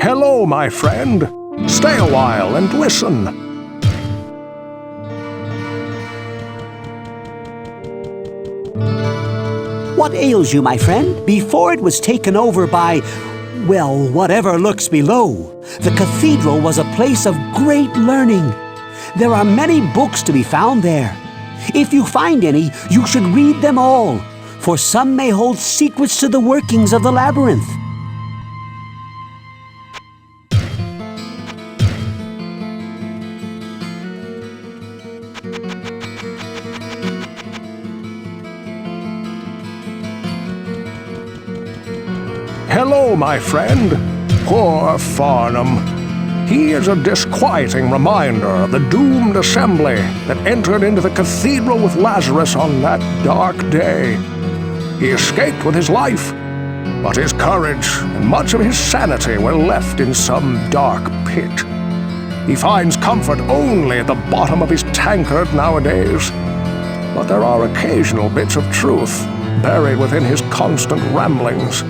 Hello, my friend. Stay a while and listen. What ails you, my friend? Before it was taken over by, well, whatever lurks below, the cathedral was a place of great learning. There are many books to be found there. If you find any, you should read them all, for some may hold secrets to the workings of the labyrinth. Hello, my friend. Poor Farnham. He is a disquieting reminder of the doomed assembly that entered into the cathedral with Lazarus on that dark day. He escaped with his life, but his courage and much of his sanity were left in some dark pit. He finds comfort only at the bottom of his tankard nowadays, but there are occasional bits of truth buried within his constant ramblings.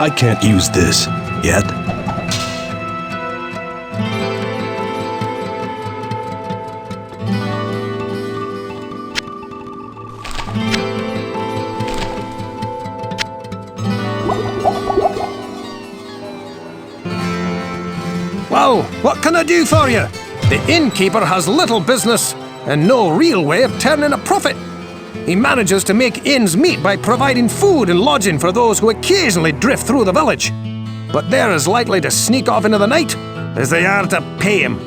I can't use this yet. Well, what can I do for you? The innkeeper has little business and no real way of turning a profit. He manages to make ends meet by providing food and lodging for those who occasionally drift through the village. But they're as likely to sneak off into the night as they are to pay him.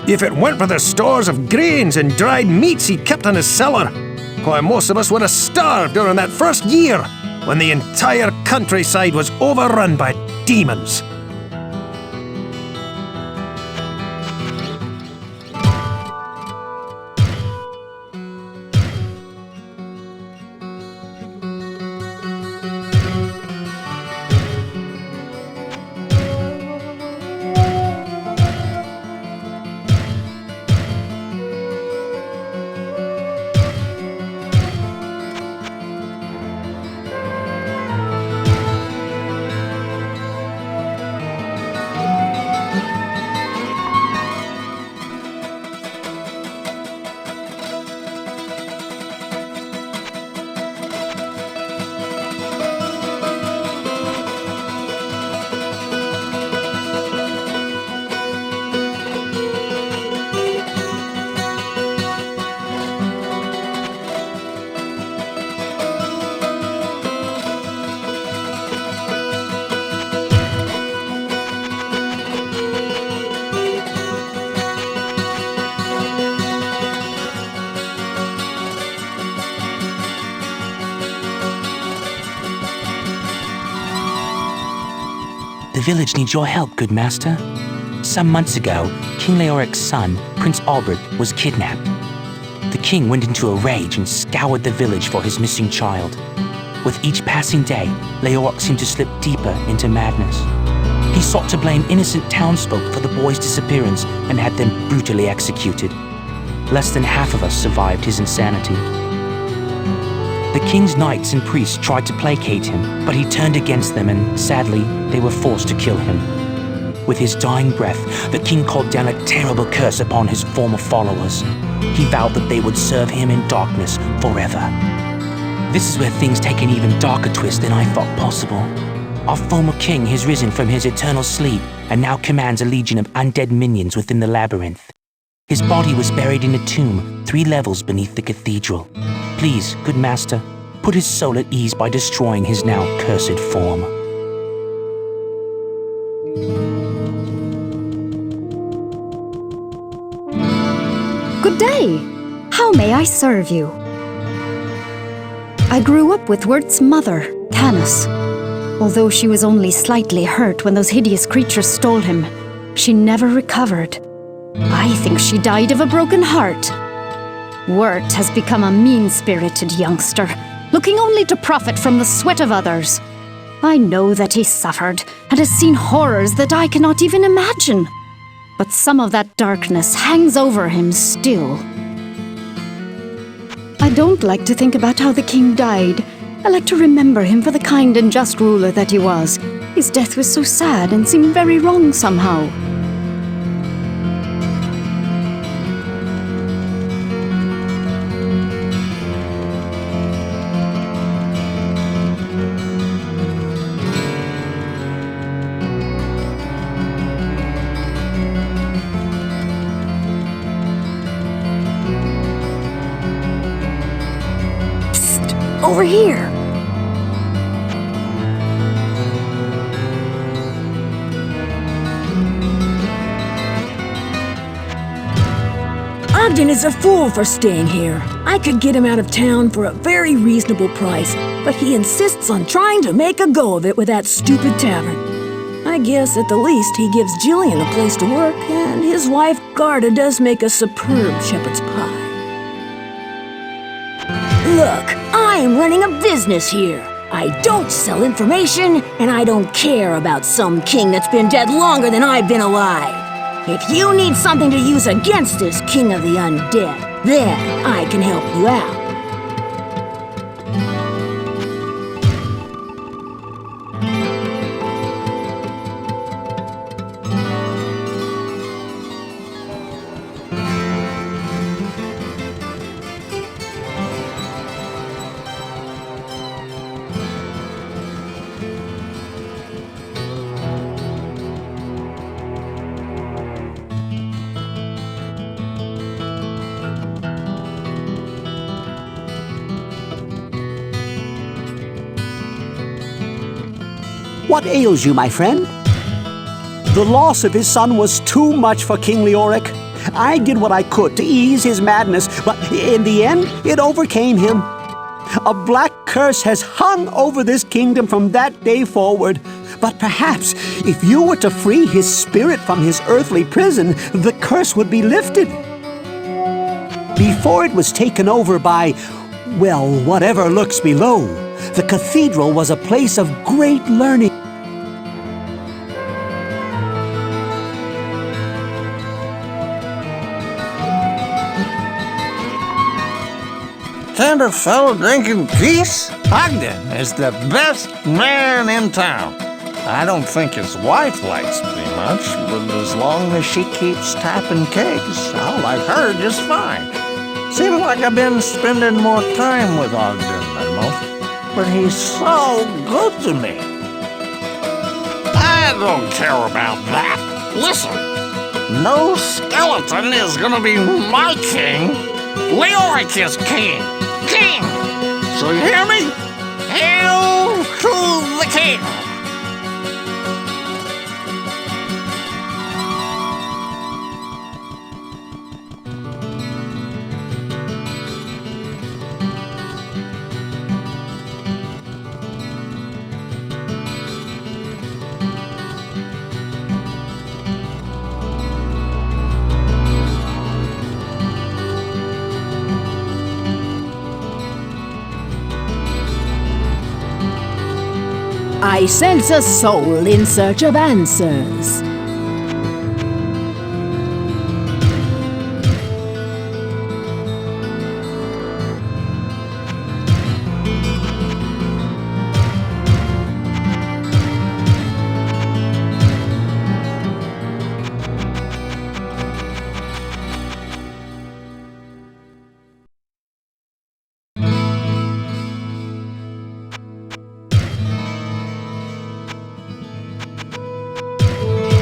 If it weren't for the stores of grains and dried meats he kept in his cellar, why, most of us would have starved during that first year when the entire countryside was overrun by demons. The village needs your help, good master. Some months ago, King Leoric's son, Prince Albert, was kidnapped. The king went into a rage and scoured the village for his missing child. With each passing day, Leoric seemed to slip deeper into madness. He sought to blame innocent townsfolk for the boy's disappearance and had them brutally executed. Less than half of us survived his insanity. The king's knights and priests tried to placate him, but he turned against them and, sadly, they were forced to kill him. With his dying breath, the king called down a terrible curse upon his former followers. He vowed that they would serve him in darkness forever. This is where things take an even darker twist than I thought possible. Our former king has risen from his eternal sleep and now commands a legion of undead minions within the labyrinth. His body was buried in a tomb 3 levels beneath the cathedral. Please, good master, put his soul at ease by destroying his now cursed form. Good day. How may I serve you? I grew up with Wirt's mother, Canis. Although she was only slightly hurt when those hideous creatures stole him, she never recovered. I think she died of a broken heart. Wirt has become a mean-spirited youngster, looking only to profit from the sweat of others. I know that he suffered and has seen horrors that I cannot even imagine. But some of that darkness hangs over him still. I don't like to think about how the king died. I like to remember him for the kind and just ruler that he was. His death was so sad and seemed very wrong somehow. Over here. Ogden is a fool for staying here. I could get him out of town for a very reasonable price, but he insists on trying to make a go of it with that stupid tavern. I guess at the least he gives Jillian a place to work, and his wife Garda does make a superb shepherd's pie. Look, I'm running a business here. I don't sell information, and I don't care about some king that's been dead longer than I've been alive. If you need something to use against this king of the undead, then I can help you out. What ails you, my friend? The loss of his son was too much for King Leoric. I did what I could to ease his madness, but in the end, it overcame him. A black curse has hung over this kingdom from that day forward. But perhaps, if you were to free his spirit from his earthly prison, the curse would be lifted. Before it was taken over by, well, whatever lurks below, the cathedral was a place of great learning. Kind of fellow drinking peace? Ogden is the best man in town. I don't think his wife likes me much, but as long as she keeps tapping kegs, I'll like her just fine. Seems like I've been spending more time with Ogden than most, but he's so good to me. I don't care about that. Listen, no skeleton is gonna be my king. Leoric is king. King! So you hear me? Hail to the king! I sense a soul in search of answers.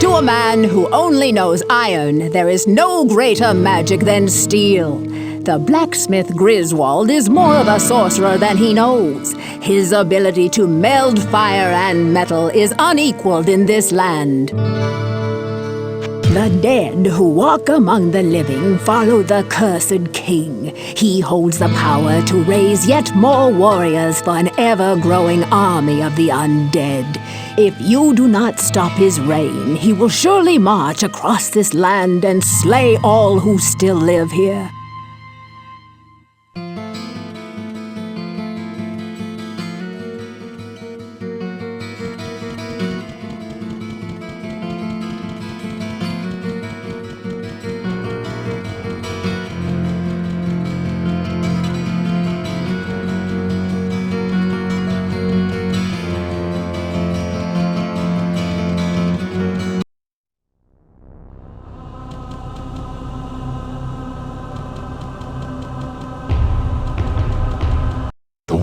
To a man who only knows iron, there is no greater magic than steel. The blacksmith Griswold is more of a sorcerer than he knows. His ability to meld fire and metal is unequaled in this land. The dead who walk among the living follow the cursed king. He holds the power to raise yet more warriors for an ever-growing army of the undead. If you do not stop his reign, he will surely march across this land and slay all who still live here.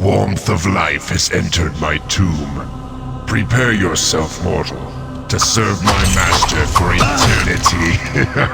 warmth of life has entered my tomb. Prepare yourself, mortal, to serve my master for eternity.